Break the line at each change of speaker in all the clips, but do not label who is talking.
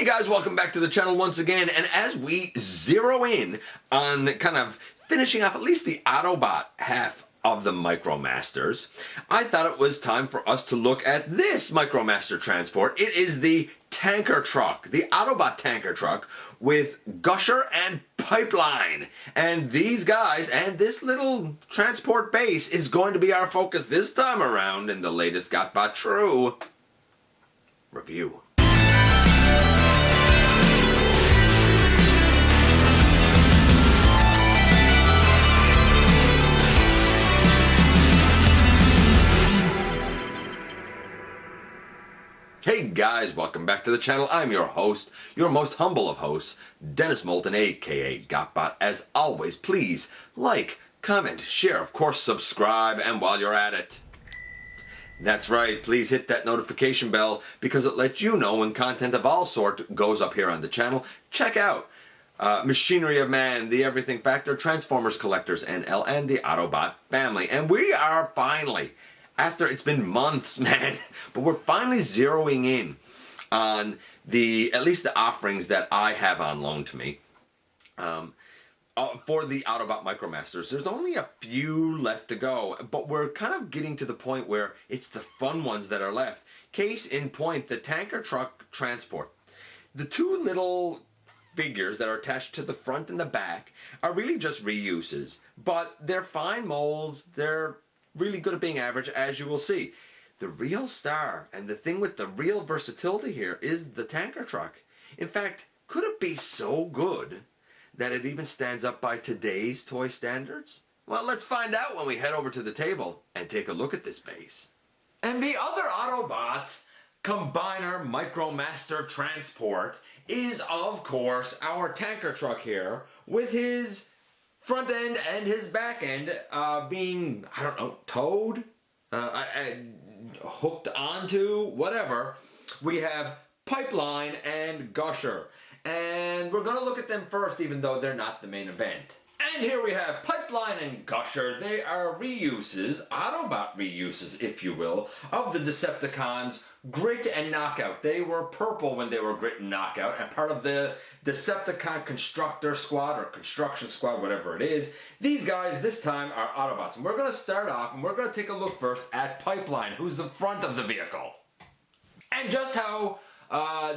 Hey guys, welcome back to the channel once again, and as we zero in on kind of finishing up at least the Autobot half of the Micromasters, I thought it was time for us to look at this Micromaster transport. It is the tanker truck, the Autobot tanker truck with Gusher and Pipeline. And these guys and this little transport base is going to be our focus this time around in the latest GotBot True review. Hey guys, welcome back to the channel. I'm your host, your most humble of hosts, Dennis Moulton, aka GotBot. As always, please like, comment, share, of course subscribe, and while you're at it, that's right, please hit that notification bell because it lets you know when content of all sort goes up here on the channel. Check out Machinery of Man, The Everything Factor, Transformers Collectors NL, and the Autobot family. And we are finally, after it's been months, man, but we're finally zeroing in on at least the offerings that I have on loan to me for the Autobot Micromasters. There's only a few left to go, but we're kind of getting to the point where it's the fun ones that are left. Case in point, the tanker truck transport. The two little figures that are attached to the front and the back are really just reuses, but they're fine molds. They're really good at being average, as you will see. The real star and the thing with the real versatility here is the tanker truck. In fact, could it be so good that it even stands up by today's toy standards? Well, let's find out when we head over to the table and take a look at this base. And the other Autobot Combiner Micromaster transport is, of course, our tanker truck here with his front end and his back end being, I don't know, towed, hooked onto, whatever. We have Pipeline and Gusher. And we're going to look at them first, even though they're not the main event. And here we have Pipeline and Gusher. They are reuses, Autobot reuses, if you will, of the Decepticons Grit and Knockout. They were purple when they were Grit and Knockout, and part of the Decepticon Constructor Squad, or Construction Squad, whatever it is. These guys, this time, are Autobots. And we're going to start off, and we're going to take a look first at Pipeline, who's the front of the vehicle. And just how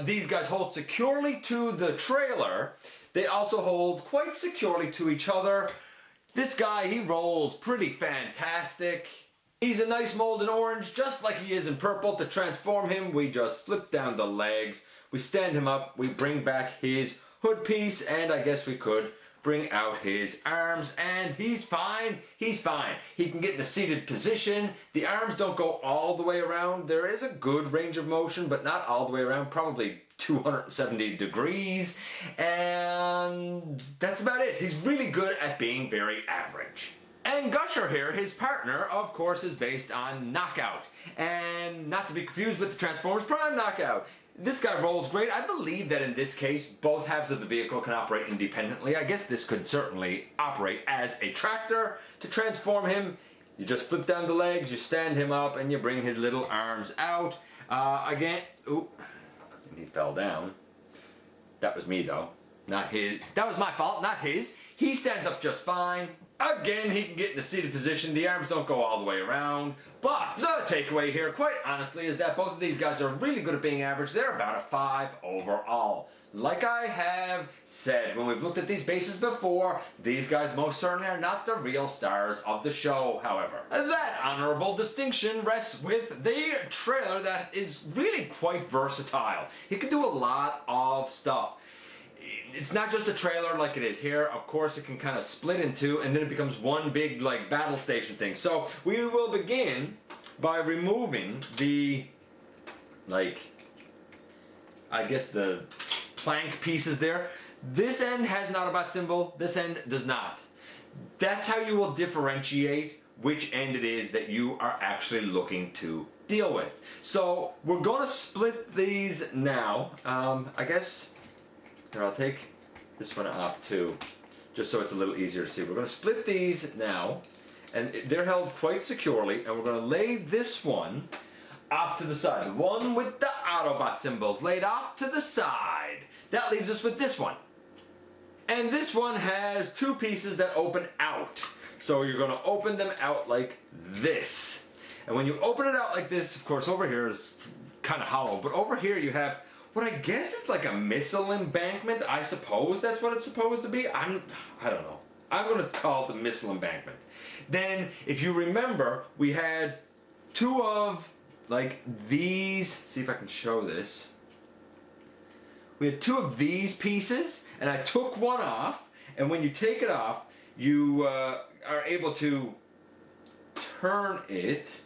these guys hold securely to the trailer, they also hold quite securely to each other. This guy, he rolls pretty fantastic. He's a nice mold in orange, just like he is in purple. To transform him, we just flip down the legs, we stand him up, we bring back his hood piece, and I guess we could bring out his arms, and he's fine. He's fine. He can get in the seated position. The arms don't go all the way around. There is a good range of motion, but not all the way around, probably 270 degrees, and that's about it. He's really good at being very average. And Gusher here, his partner, of course, is based on Knockout, and not to be confused with the Transformers Prime Knockout. This guy rolls great. I believe that in this case, both halves of the vehicle can operate independently. I guess this could certainly operate as a tractor. To transform him, you just flip down the legs, you stand him up, and you bring his little arms out. Again, ooh, and he fell down. That was me though, not his. That was my fault, not his. He stands up just fine. Again, he can get in a seated position. The arms don't go all the way around. But the takeaway here, quite honestly, is that both of these guys are really good at being average. They're about a 5 overall. Like I have said, when we've looked at these bases before, these guys most certainly are not the real stars of the show, however. That honorable distinction rests with the trailer that is really quite versatile. It can do a lot of stuff. It's not just a trailer like it is here. Of course, it can kind of split in two, and then it becomes one big, like, battle station thing. So we will begin by removing the, like, I guess the plank pieces there. This end has an Autobot symbol. This end does not. That's how you will differentiate which end it is that you are actually looking to deal with. So we're going to split these now. I guess here, I'll take this one off too, just so it's a little easier to see. We're going to split these now, and they're held quite securely, and we're going to lay this one off to the side. The one with the Autobot symbols laid off to the side. that leaves us with this one. And this one has two pieces that open out. So you're going to open them out like this. And when you open it out like this, of course, over here is kind of hollow, but over here you have what I guess is like a missile embankment. I suppose that's what it's supposed to be. I don't know. I'm going to call it the missile embankment. Then, if you remember, we had two of like these. See if I can show this. We had two of these pieces, and I took one off, and when you take it off, you are able to turn it,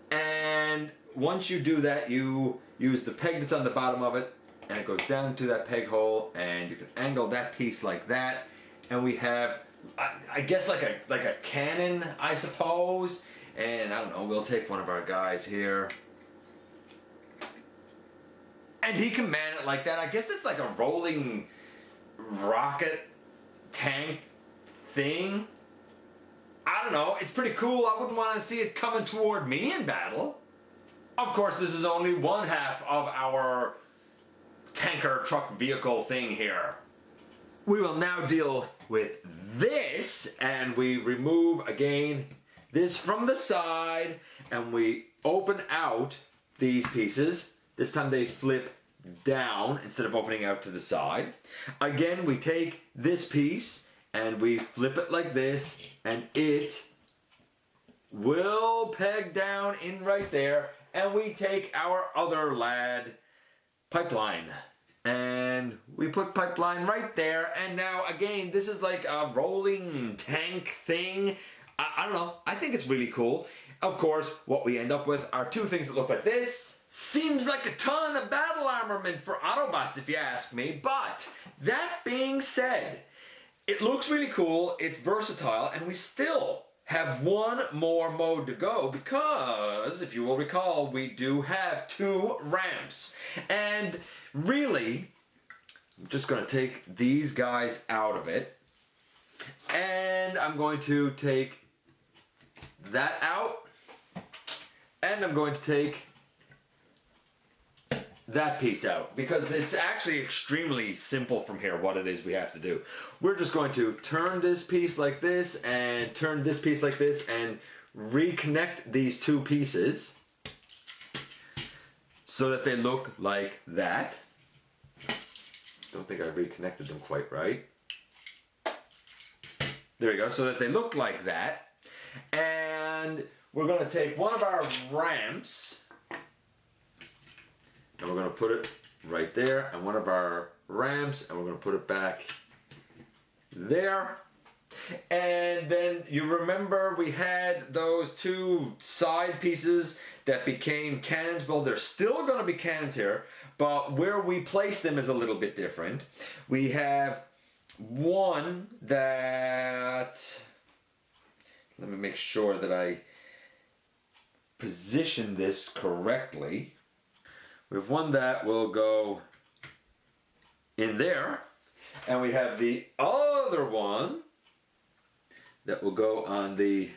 and once you do that, you use the peg that's on the bottom of it, and it goes down to that peg hole, and you can angle that piece like that, and we have, I guess like a cannon, I suppose, and I don't know, we'll take one of our guys here. And he can man it like that. I guess it's like a rolling rocket tank thing. I don't know. It's pretty cool. I wouldn't want to see it coming toward me in battle. Of course, this is only one half of our tanker truck vehicle thing here. We will now deal with this, and we remove, again, this from the side, and we open out these pieces. This time they flip down instead of opening out to the side. Again, we take this piece and we flip it like this, and it will peg down in right there, and we take our other lad, Pipeline, and we put Pipeline right there, and now again, this is like a rolling tank thing. I don't know, I think it's really cool. Of course, what we end up with are two things that look like this. Seems like a ton of battle armament for Autobots, if you ask me, but that being said, it looks really cool, it's versatile, and we still have one more mode to go because, if you will recall, we do have two ramps. And really, I'm just going to take these guys out of it, and I'm going to take that out, and I'm going to take that piece out, because it's actually extremely simple from here what it is we have to do. We're just going to turn this piece like this and turn this piece like this and reconnect these two pieces so that they look like that. Don't think I reconnected them quite right. There we go, so that they look like that. And we're going to take one of our ramps, and we're going to put it right there, and one of our ramps, and we're going to put it back there. And then you remember we had those two side pieces that became cannons. Well, they're still going to be cannons here, but where we place them is a little bit different. We have one that, let me make sure that I position this correctly. We have one that will go in there, and we have the other one that will go on the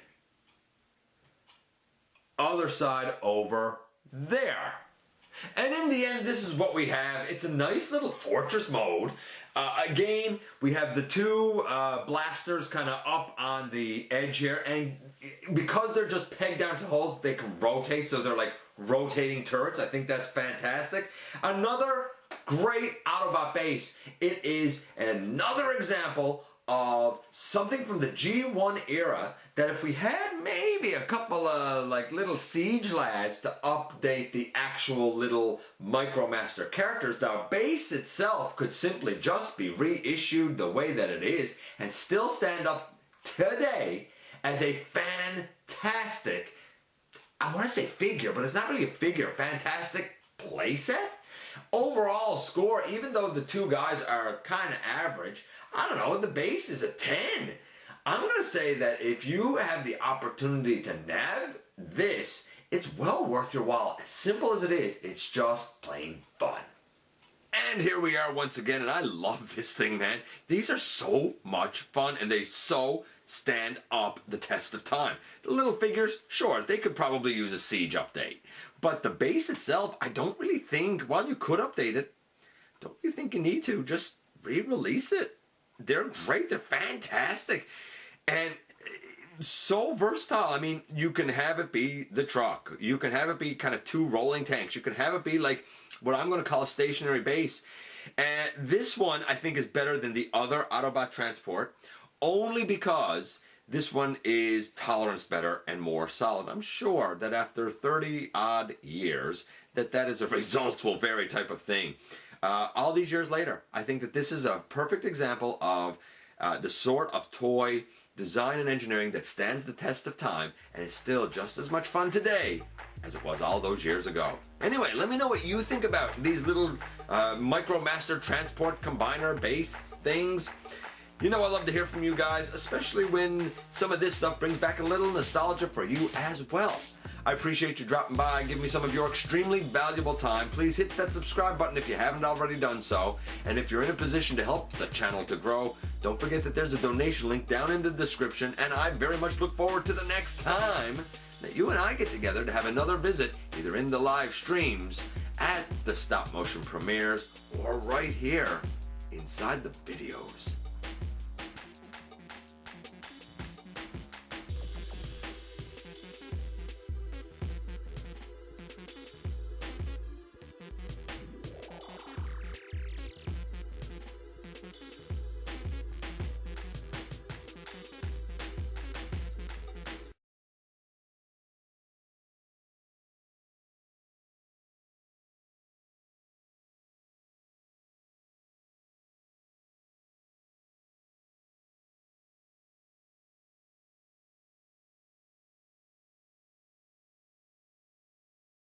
other side over there. And in the end, this is what we have. It's a nice little fortress mode. Again, we have the two blasters kind of up on the edge here, and because they're just pegged down to holes, they can rotate, so they're like rotating turrets. I think that's fantastic. Another great Autobot base. It is another example of something from the G1 era that if we had maybe a couple of like little siege lads to update the actual little Micromaster characters, the base itself could simply just be reissued the way that it is and still stand up today as a fantastic, I want to say figure, but it's not really a figure, fantastic playset. Overall score, even though the two guys are kind of average, I don't know, the base is a 10. I'm going to say that if you have the opportunity to nab this, it's well worth your while. As simple as it is, it's just plain fun. And here we are once again, and I love this thing, man. These are so much fun, and they so stand up the test of time. The little figures, sure, they could probably use a siege update. But the base itself, I don't really think, while you could update it,
don't you think you need to just re-release it? They're great. They're fantastic. And so versatile. I mean, you can have it be the truck. You can have it be kind of 2 rolling tanks. You can have it be like what I'm going to call a stationary base. And this one, I think, is better than the other Autobot transport, only because this one is tolerance better and more solid. I'm sure that after 30 odd years, that is a results will vary type of thing. All these years later, I think that this is a perfect example of the sort of toy design and engineering that stands the test of time and is still just as much fun today as it was all those years ago. Anyway, let me know what you think about these little Micromaster transport combiner base things. You know I love to hear from you guys, especially when some of this stuff brings back a little nostalgia for you as well. I appreciate you dropping by and giving me some of your extremely valuable time. Please hit that subscribe button if you haven't already done so. And if you're in a position to help the channel to grow, don't forget that there's a donation link down in the description. And I very much look forward to the next time that you and I get together to have another visit, either in the live streams, at the stop motion premieres, or right here inside the videos.